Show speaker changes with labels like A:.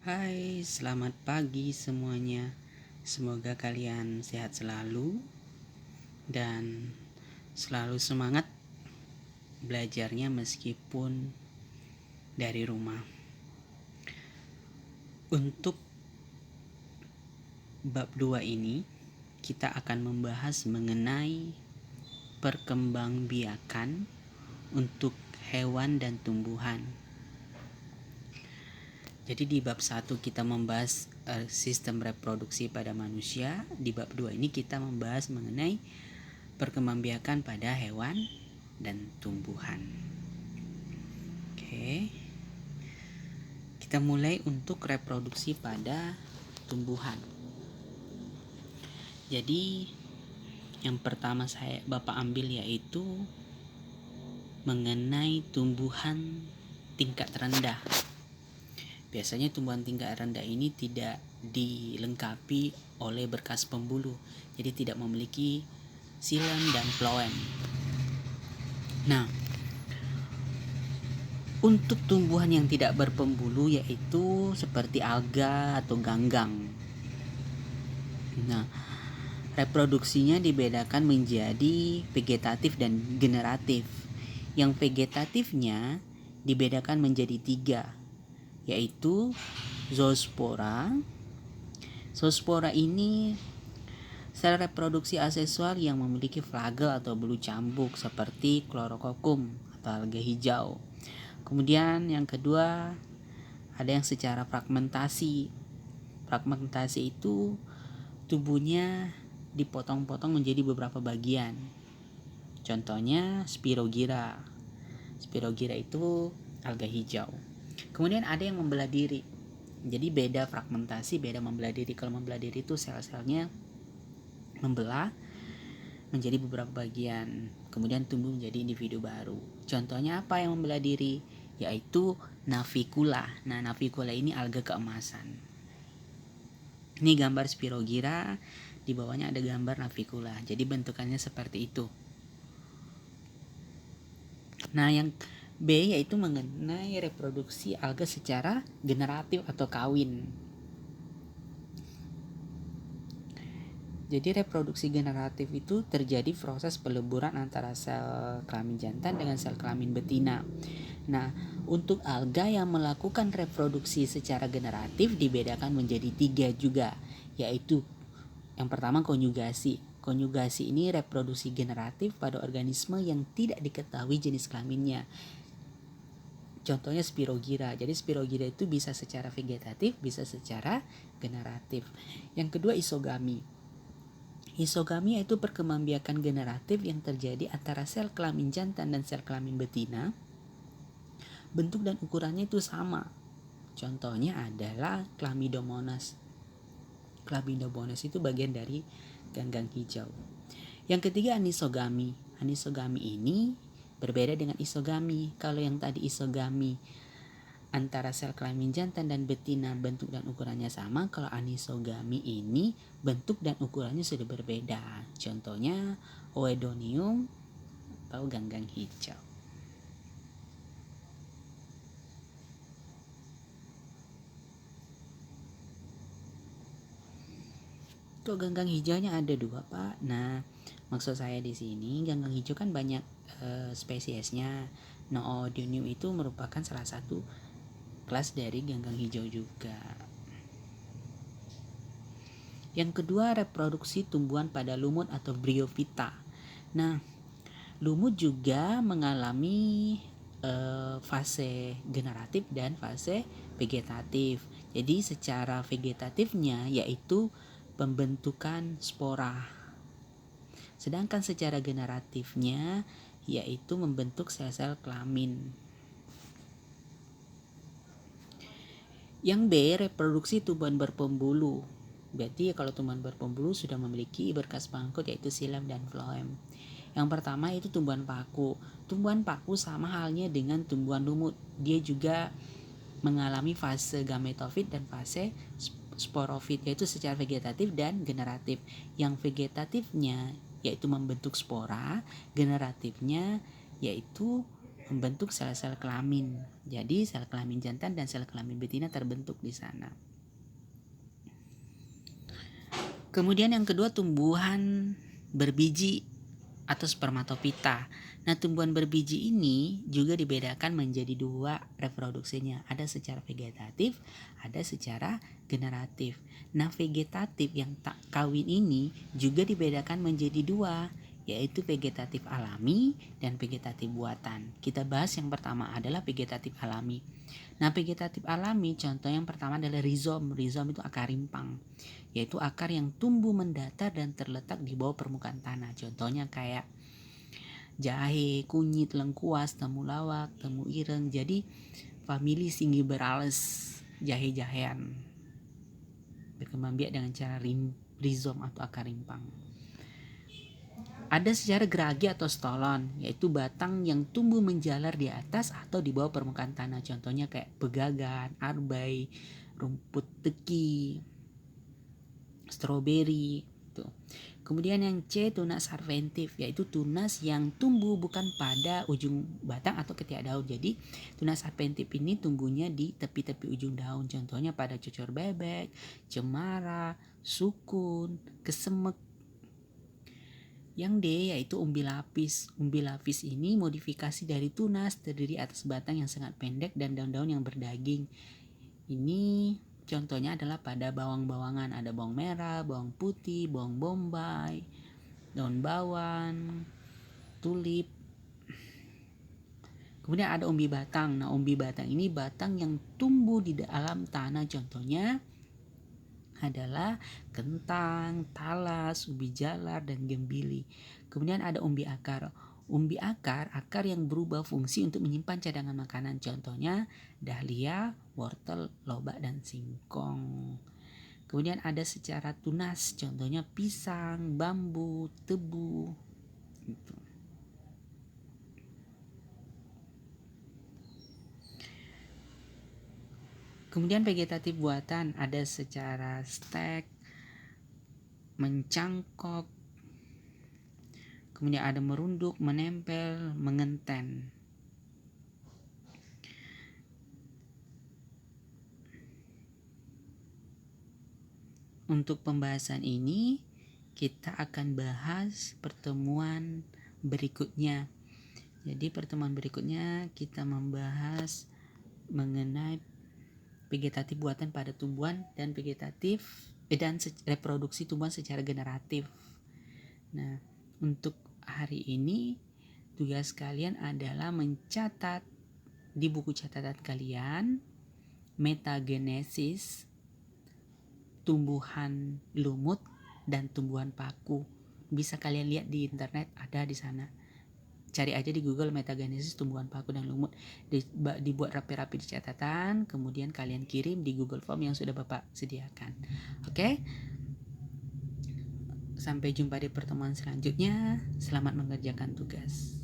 A: Hai, selamat pagi semuanya. Semoga kalian sehat selalu dan selalu semangat belajarnya meskipun dari rumah. Untuk bab 2 ini, kita akan membahas mengenai perkembangbiakan untuk hewan dan tumbuhan. Jadi di bab 1 kita membahas sistem reproduksi pada manusia. Di bab 2 ini kita membahas mengenai perkembangbiakan pada hewan dan tumbuhan. Oke. Kita mulai untuk reproduksi pada tumbuhan. Jadi yang pertama Bapak ambil yaitu mengenai tumbuhan tingkat rendah. Biasanya tumbuhan tingkat rendah ini tidak dilengkapi oleh berkas pembuluh, jadi tidak memiliki xilem dan phloem. Nah, untuk tumbuhan yang tidak berpembuluh yaitu seperti alga atau ganggang. Nah, reproduksinya dibedakan menjadi vegetatif dan generatif. Yang vegetatifnya dibedakan menjadi 3, yaitu zoospora. Zoospora ini sel reproduksi aseksual yang memiliki flagel atau bulu cambuk seperti Chlorococcum atau alga hijau. Kemudian yang kedua ada yang secara fragmentasi. Fragmentasi itu tubuhnya dipotong-potong menjadi beberapa bagian. Contohnya Spirogyra. Spirogyra itu alga hijau. Kemudian ada yang membelah diri. Jadi beda fragmentasi, beda membelah diri. Kalau membelah diri itu sel-selnya membelah menjadi beberapa bagian, kemudian tumbuh menjadi individu baru. Contohnya apa yang membelah diri? Yaitu Navicula. Nah, Navicula ini alga keemasan. Ini gambar Spirogyra, di bawahnya ada gambar Navicula. Jadi bentukannya seperti itu. Nah, yang B yaitu mengenai reproduksi alga secara generatif atau kawin. Jadi reproduksi generatif itu terjadi proses peleburan antara sel kelamin jantan dengan sel kelamin betina. Nah, untuk alga yang melakukan reproduksi secara generatif dibedakan menjadi 3 juga, yaitu yang pertama konjugasi. Konjugasi ini reproduksi generatif pada organisme yang tidak diketahui jenis kelaminnya. Contohnya Spirogyra. Jadi Spirogyra itu bisa secara vegetatif, bisa secara generatif. Yang kedua isogami. Isogami yaitu perkembangbiakan generatif yang terjadi antara sel kelamin jantan dan sel kelamin betina. Bentuk dan ukurannya itu sama. Contohnya adalah Chlamydomonas. Chlamydomonas itu bagian dari ganggang hijau. Yang ketiga anisogami. Anisogami ini berbeda dengan isogami. Kalau yang tadi isogami antara sel kelamin jantan dan betina bentuk dan ukurannya sama, kalau anisogami ini bentuk dan ukurannya sudah berbeda. Contohnya Oedonium atau ganggang hijau. Kok ganggang hijaunya ada 2, Pak? Nah, maksud saya di sini ganggang hijau kan banyak spesiesnya. Oedonium itu merupakan salah satu kelas dari ganggang hijau juga. Yang kedua reproduksi tumbuhan pada lumut atau bryophyta. Nah, lumut juga mengalami fase generatif dan fase vegetatif. Jadi secara vegetatifnya yaitu pembentukan spora. Sedangkan secara generatifnya yaitu membentuk sel-sel kelamin. Yang B reproduksi tumbuhan berpembuluh. Berarti kalau tumbuhan berpembuluh sudah memiliki berkas pangkut yaitu xilem dan phloem. Yang pertama itu tumbuhan paku. Tumbuhan paku sama halnya dengan tumbuhan lumut. Dia juga mengalami fase gametofit dan fase sporofit, yaitu secara vegetatif dan generatif. Yang vegetatifnya yaitu membentuk spora, generatifnya yaitu membentuk sel-sel kelamin. Jadi sel kelamin jantan dan sel kelamin betina terbentuk di sana. Kemudian yang kedua, tumbuhan berbiji atau spermatopita. Nah, tumbuhan berbiji ini juga dibedakan menjadi dua reproduksinya. Ada secara vegetatif, ada secara generatif. Nah, vegetatif yang tak kawin ini juga dibedakan menjadi dua, yaitu vegetatif alami dan vegetatif buatan. Kita bahas yang pertama adalah vegetatif alami. Nah, vegetatif alami contoh yang pertama adalah rizom. Rizom itu akar rimpang, yaitu akar yang tumbuh mendatar dan terletak di bawah permukaan tanah. Contohnya kayak jahe, kunyit, lengkuas, temulawak, temu ireng. Jadi famili Singhiberales, jahe-jahean. Berkembang biak dengan cara rizom atau akar rimpang. Ada secara geragi atau stolon, yaitu batang yang tumbuh menjalar di atas atau di bawah permukaan tanah. Contohnya kayak pegagan, arbai, rumput teki, stroberi. Tuh. Kemudian yang C, tunas sarventif, yaitu tunas yang tumbuh bukan pada ujung batang atau ketiak daun. Jadi tunas sarventif ini tumbuhnya di tepi-tepi ujung daun. Contohnya pada cocor bebek, cemara, sukun, kesemek. Yang D yaitu umbi lapis. Umbi lapis ini modifikasi dari tunas, terdiri atas batang yang sangat pendek dan daun-daun yang berdaging. Ini contohnya adalah pada bawang-bawangan. Ada bawang merah, bawang putih, bawang bombay, daun bawang, tulip. Kemudian ada umbi batang. Nah, umbi batang ini batang yang tumbuh di dalam tanah. Contohnya adalah kentang, talas, ubi jalar, dan gembili. Kemudian ada umbi akar. Umbi akar yang berubah fungsi untuk menyimpan cadangan makanan. Contohnya dahlia, wortel, lobak, dan singkong. Kemudian ada secara tunas. Contohnya pisang, bambu, tebu. Gitu. Kemudian vegetatif buatan ada secara stek, mencangkok, kemudian ada merunduk, menempel, mengenten. Untuk pembahasan ini kita akan bahas pertemuan berikutnya. Jadi pertemuan berikutnya kita membahas mengenai vegetatif buatan pada tumbuhan dan vegetatif dan reproduksi tumbuhan secara generatif. Nah, untuk hari ini tugas kalian adalah mencatat di buku catatan kalian metagenesis tumbuhan lumut dan tumbuhan paku. Bisa kalian lihat di internet, ada di sana. Cari aja di Google metagenesis tumbuhan paku dan lumut. Dibuat rapi-rapi di catatan, kemudian kalian kirim di Google Form yang sudah Bapak sediakan. Oke? Sampai jumpa di pertemuan selanjutnya. Selamat mengerjakan tugas.